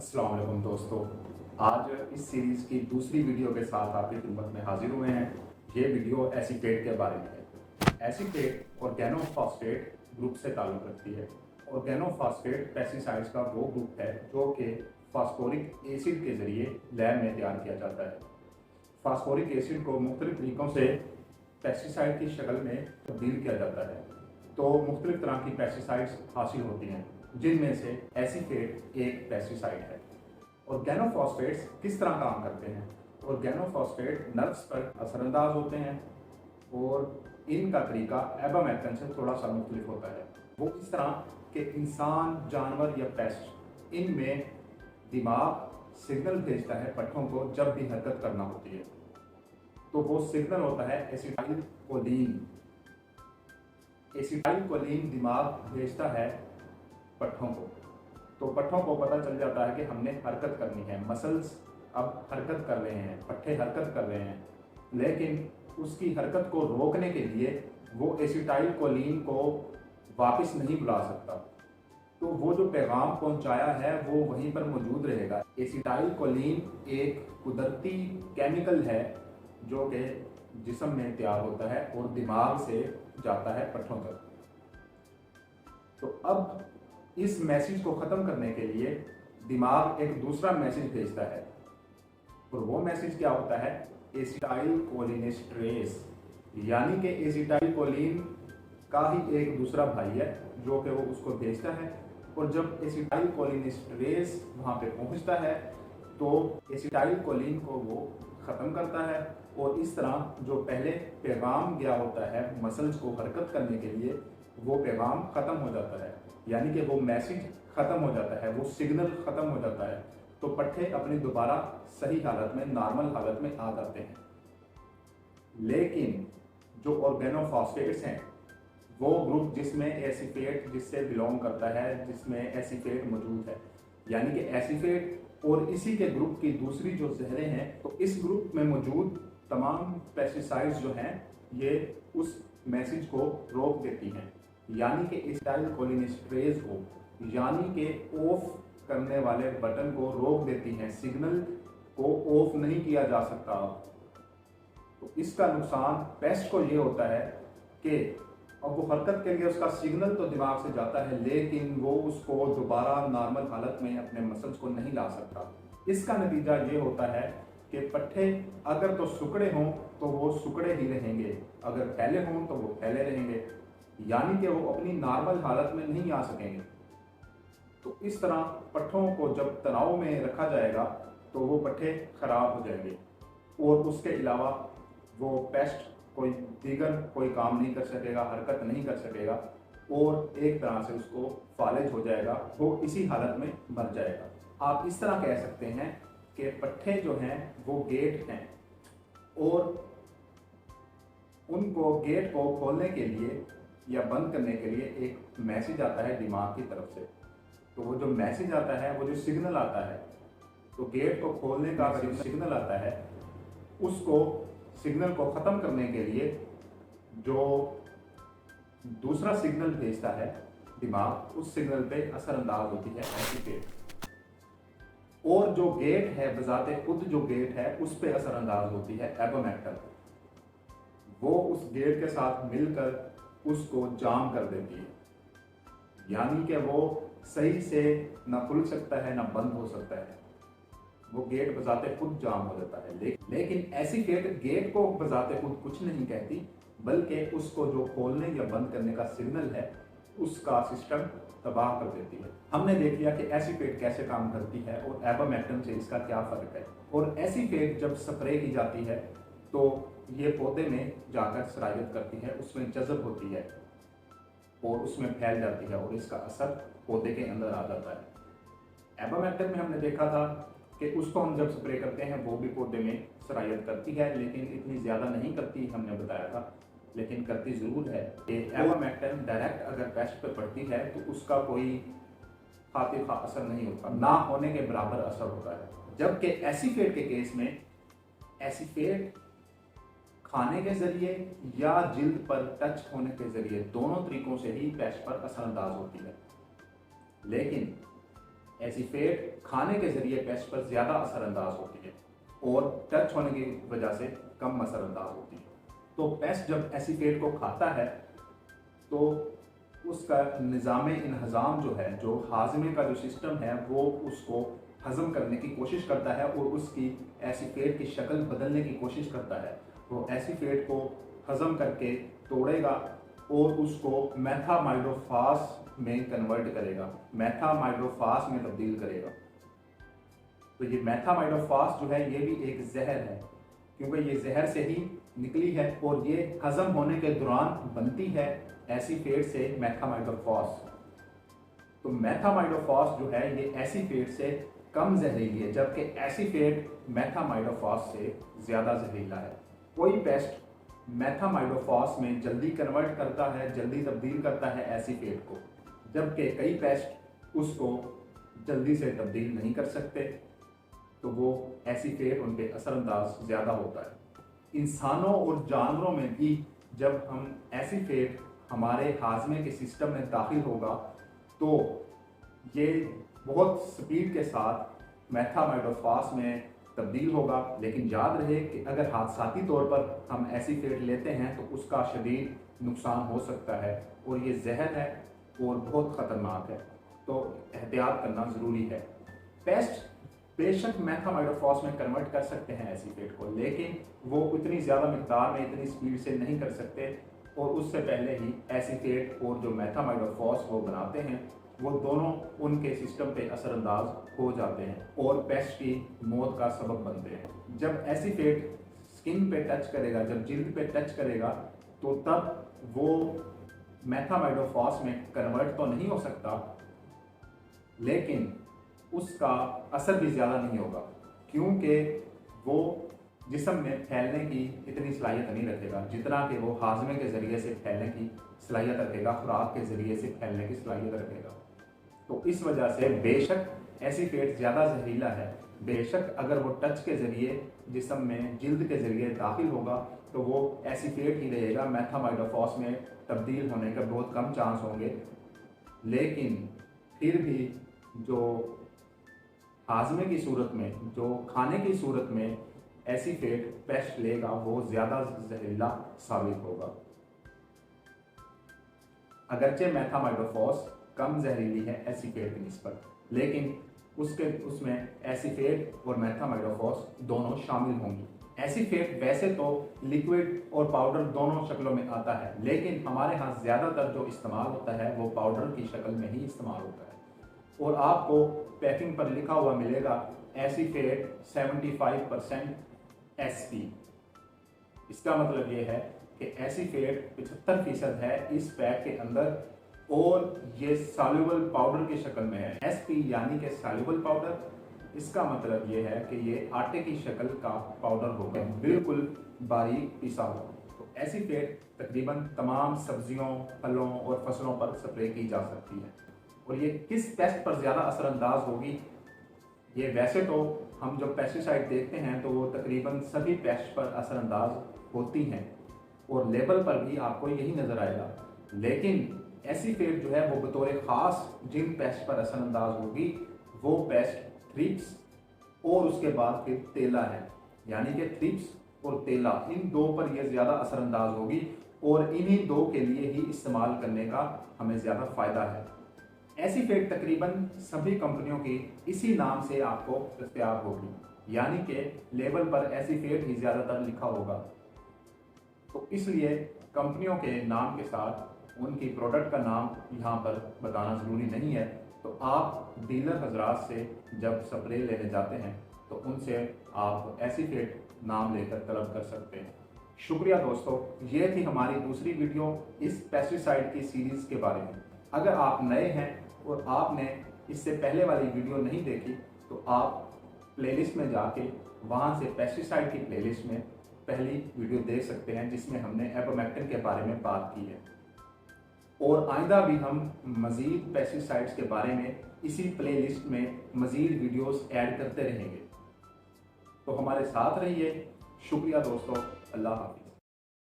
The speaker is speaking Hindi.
अस्सलाम वालेकुम दोस्तों, आज इस सीरीज़ की दूसरी वीडियो के साथ आपकी खिदमत में हाजिर हुए हैं। ये वीडियो एसीटेट के बारे में है। एसीटेट ऑर्गेनोफॉस्फेट ग्रुप से ताल्लुक़ रखती है। ऑर्गेनोफॉस्फेट पेस्टिसाइड्स का वो ग्रुप है जो कि फास्फोरिक एसिड के ज़रिए लैब में तैयार किया जाता है। फास्फोरिक एसिड को मुख्तलिफ तरीक़ों से पेस्टिसाइड की शक्ल में तब्दील किया जाता है। तो मुख्तलिफ तरह की पेस्टिसाइड्स हासिल होती हैं, जिनमें से एसीटेट एक पेस्टिसाइड है। ऑर्गेनोफॉस्फेट्स किस तरह काम करते हैं? ऑर्गेनोफॉस्फेट नर्व्स पर असरअंदाज होते हैं और इनका तरीका एबामेक्टिन से थोड़ा सा मुख्तलिफ होता है। वो इस तरह कि इंसान, जानवर या पेस्ट, इनमें दिमाग सिग्नल भेजता है पट्ठों को जब भी हरकत करना होती है। तो वो सिग्नल होता है एसिटाइल कोलिन। एसिटाइल कोलिन दिमाग भेजता है पट्ठों को, तो पट्ठों को पता चल जाता है कि हमने हरकत करनी है, मसल्स अब हरकत कर रहे हैं, पट्ठे हरकत कर रहे हैं। लेकिन उसकी हरकत को रोकने के लिए वो एसिटाइल कोलिन को वापस नहीं बुला सकता, तो वो जो पैगाम पहुंचाया है वो वहीं पर मौजूद रहेगा। एसिटाइल कोलिन एक कुदरती केमिकल है जो कि जिस्म में तैयार होता है और दिमाग से जाता है पट्ठों तक। तो अब इस मैसेज को ख़त्म करने के लिए दिमाग एक दूसरा मैसेज भेजता है, और वो मैसेज क्या होता है? एसिटाइल कोलिनेस्ट्रेस, यानी कि एसिटाइल कोलिन का ही एक दूसरा भाई है जो कि वो उसको भेजता है। और जब एसिटाइल कोलिनेस्ट्रेस वहाँ पे पहुँचता है तो एसिटाइल कोलिन को वो ख़त्म करता है, और इस तरह जो पहले पैगाम गया होता है मसल्स को हरकत करने के लिए, वो पैगाम ख़त्म हो जाता है, यानी कि वो मैसेज ख़त्म हो जाता है, वो सिग्नल ख़त्म हो जाता है। तो पट्ठे अपनी दोबारा सही हालत में, नॉर्मल हालत में आ जाते हैं। लेकिन जो ऑर्गेनोफॉस्फेट्स हैं, वो ग्रुप जिसमें एसीफेट जिससे बिलोंग करता है, जिसमें एसीफेट मौजूद है, यानी कि एसीफेट और इसी के ग्रुप की दूसरी जो जहरें हैं, तो इस ग्रुप में मौजूद तमाम पेस्टिसाइड्स जो हैं ये उस मैसेज को रोक देती हैं, यानी कि एसिटाइल कोलिनेस्ट्रेज को, यानी कि ऑफ करने वाले बटन को रोक देती हैं। सिग्नल को ऑफ नहीं किया जा सकता। तो इसका नुकसान पेस्ट को ये होता है कि अब वो हरकत के लिए उसका सिग्नल तो दिमाग से जाता है, लेकिन वो उसको दोबारा नॉर्मल हालत में अपने मसल्स को नहीं ला सकता। इसका नतीजा ये होता है कि पट्ठे अगर तो सुकड़े हों तो वो सुकड़े ही रहेंगे, अगर फैले हों तो वो फैले रहेंगे, यानी कि वो अपनी नॉर्मल हालत में नहीं आ सकेंगे। तो इस तरह पट्ठों को जब तनाव में रखा जाएगा तो वो पट्ठे खराब हो जाएंगे, और उसके अलावा वो पेस्ट कोई काम नहीं कर सकेगा, हरकत नहीं कर सकेगा, और एक तरह से उसको फालिज हो जाएगा, वो इसी हालत में मर जाएगा। आप इस तरह कह सकते हैं कि पट्ठे जो हैं वो गेट हैं, और उनको गेट को खोलने के लिए या बंद करने के लिए एक मैसेज आता है दिमाग की तरफ से। तो वो जो मैसेज आता है, वो जो सिग्नल आता है, तो गेट को खोलने का अगर सिग्नल आता है, उसको सिग्नल को ख़त्म करने के लिए जो दूसरा सिग्नल भेजता है दिमाग, उस सिग्नल पे असरअंदाज होती है एसीटेट, और जो गेट है बजाते खुद जो गेट है उस पे असरअंदाज होती है एबामेक्टिन। वो उस गेट के साथ मिलकर उसको जाम कर देती है, यानी कि वो सही से ना खुल सकता है ना बंद हो सकता है, वो गेट बजाते खुद जाम हो जाता है। लेकिन एसीटेट गेट को बजाते खुद कुछ नहीं कहती, बल्कि उसको जो खोलने या बंद करने का सिग्नल है उसका सिस्टम तबाह कर देती है। हमने देख लिया कि एसीटेट कैसे काम करती है और एबामेक्टिन से इसका क्या फ़र्क है। और एसीटेट जब स्प्रे की जाती है तो ये पौधे में जाकर सरायत करती है, उसमें जज़ब होती है और उसमें फैल जाती है, और इसका असर पौधे के अंदर आ जाता है। एबामेक्टिन में हमने देखा था कि उसको हम जब स्प्रे करते हैं वो भी पौधे में सरायत करती है, लेकिन इतनी ज़्यादा नहीं करती, हमने बताया था, लेकिन करती ज़रूर है। एबामेक्टिन डायरेक्ट अगर पेस्ट पे पड़ती है तो उसका कोई खातिर खा असर नहीं होता, ना होने के बराबर असर होता है। जबकि एसीफेट के केस में एसीफेट खाने के ज़रिए या जिल्द पर टच होने के ज़रिए, दोनों तरीक़ों से ही पेस्ट पर असरअंदाज होती है। लेकिन एसीफेट खाने के जरिए पेस्ट पर ज़्यादा असरअंदाज होती है और टच होने की वजह से कम असरअंदाज होती है। तो पेस्ट जब एसीफेट को खाता है तो उसका निज़ाम इंहज़ाम जो है, जो हाजमे का जो सिस्टम है, वो उसको हज़म करने की कोशिश करता है और उसकी एसीफेट की शक्ल बदलने की कोशिश करता है। वो एसीफेट को हज़म करके तोड़ेगा और उसको मेथामाइडोफास में कन्वर्ट करेगा, मेथामाइडोफास में तब्दील करेगा। तो ये मेथामाइडोफास जो है ये भी एक जहर है, क्योंकि ये जहर से ही निकली है और ये हज़म होने के दौरान बनती है एसीफेट से मेथामाइडोफास। तो मेथामाइडोफास जो है ये एसीफेट से कम जहरीली है, जबकि एसीफेट मेथामाइडोफास से ज़्यादा जहरीला है। कोई पेस्ट मेथामाइडोफास में जल्दी कन्वर्ट करता है, जल्दी तब्दील करता है एसीफेट को, जबकि कई पेस्ट उसको जल्दी से तब्दील नहीं कर सकते, तो वो एसीफेट उन पर असरअंदाज ज़्यादा होता है। इंसानों और जानवरों में भी जब हम एसीफेट हमारे हाजमे के सिस्टम में दाखिल होगा तो ये बहुत स्पीड के साथ मेथामाइडोफास में तब्दील होगा। लेकिन याद रहे कि अगर हादसाती तौर पर हम एसीफेट लेते हैं तो उसका शदीद नुकसान हो सकता है और ये जहर है और बहुत ख़तरनाक है, तो एहतियात करना ज़रूरी है। पेस्ट बेशक मेथामाइडोफास में कन्वर्ट कर सकते हैं एसीफेट को, लेकिन वो इतनी ज़्यादा मिकदार में इतनी स्पीड से नहीं कर सकते और उससे पहले ही एसीफेट और जो मेथामाइडोफास वो बनाते हैं वो दोनों उनके सिस्टम पे असरअंदाज हो जाते हैं और पेस्ट की मौत का सबब बनते हैं। जब एसीफेट स्किन पे टच करेगा, जब जिल्द पे टच करेगा, तो तब वो मेथामाइडोफास में कन्वर्ट तो नहीं हो सकता, लेकिन उसका असर भी ज़्यादा नहीं होगा, क्योंकि वो जिस्म में फैलने की इतनी सलाहियत नहीं रखेगा जितना कि वो हाजमे के ज़रिए से फैलने की सलाहियत रखेगा, खुराक के ज़रिए से फैलने की सलाहियत रखेगा। तो इस वजह से बेशक एसीफेट ज़्यादा जहरीला है, बेशक अगर वो टच के ज़रिए जिस्म में जिल्द के ज़रिए दाखिल होगा तो वो एसीफेट ही रहेगा, मेथामाइडोफास में तब्दील होने के बहुत कम चांस होंगे। लेकिन फिर भी जो हाजमे की सूरत में, जो खाने की सूरत में एसीफेट पेस्ट लेगा वो ज़्यादा जहरीला साबित होगा। अगरचे मेथामाइडोफास कम जहरीली है एसीफेट की निस्बत, लेकिन उसमें एसीफेट और मेथामाइडोफास दोनों शामिल होंगी। एसीफेट वैसे तो लिक्विड और पाउडर दोनों शक्लों में आता है, लेकिन हमारे यहाँ ज़्यादातर जो इस्तेमाल होता है वो पाउडर की शक्ल में ही इस्तेमाल होता है। और आपको पैकिंग पर लिखा हुआ मिलेगा एसीफेट 75% SP। इसका मतलब ये है कि एसीफेट 75% है इस पैक के अंदर और ये सॉल्युबल पाउडर की शक्ल में है। SP यानी कि सॉल्युबल पाउडर, इसका मतलब ये है कि ये आटे की शक्ल का पाउडर होगा, बिल्कुल बारीक पिसा हुआ। तो एसीफेट तकरीबन तमाम सब्जियों, फलों और फसलों पर स्प्रे की जा सकती है। और ये किस पेस्ट पर ज़्यादा असरअंदाज होगी, ये वैसे तो हम जब पेस्टिसाइड देखते हैं तो वो तकरीबन सभी पेस्ट पर असरअंदाज होती हैं और लेबल पर भी आपको यही नज़र आएगा, लेकिन एसीफेट जो है वो बतौर ख़ास जिन पेस्ट पर असरअंदाज होगी वो पेस्ट थ्रिप्स और उसके बाद फिर तेला है। यानी कि थ्रिप्स और तेला, इन दो पर यह ज़्यादा असरअंदाज होगी और इन्हीं दो के लिए ही इस्तेमाल करने का हमें ज़्यादा फ़ायदा है। एसीफेट तकरीबन सभी कंपनियों की इसी नाम से आपको दस्तयाब होगी, यानी कि लेबल पर एसीफेट ही ज़्यादातर लिखा होगा। तो इसलिए कंपनियों के नाम के साथ उनकी प्रोडक्ट का नाम यहाँ पर बताना ज़रूरी नहीं है। तो आप डीलर हजरात से जब स्प्रे लेने जाते हैं तो उनसे आप एसीफेट नाम लेकर तलब कर सकते हैं। शुक्रिया दोस्तों, ये थी हमारी दूसरी वीडियो इस पेस्टिसाइड की सीरीज़ के बारे में। अगर आप नए हैं और आपने इससे पहले वाली वीडियो नहीं देखी तो आप प्लेलिस्ट में जाके वहाँ से पेस्टिसाइड की प्लेलिस्ट में पहली वीडियो देख सकते हैं जिसमें हमने एबोमेक्टिन के बारे में बात की है। और आइंदा भी हम मज़ीद पेस्टिसाइड्स के बारे में इसी प्लेलिस्ट में मज़ीद वीडियोस ऐड करते रहेंगे। तो हमारे साथ रहिए। शुक्रिया दोस्तों, अल्लाह हाफ़िज़।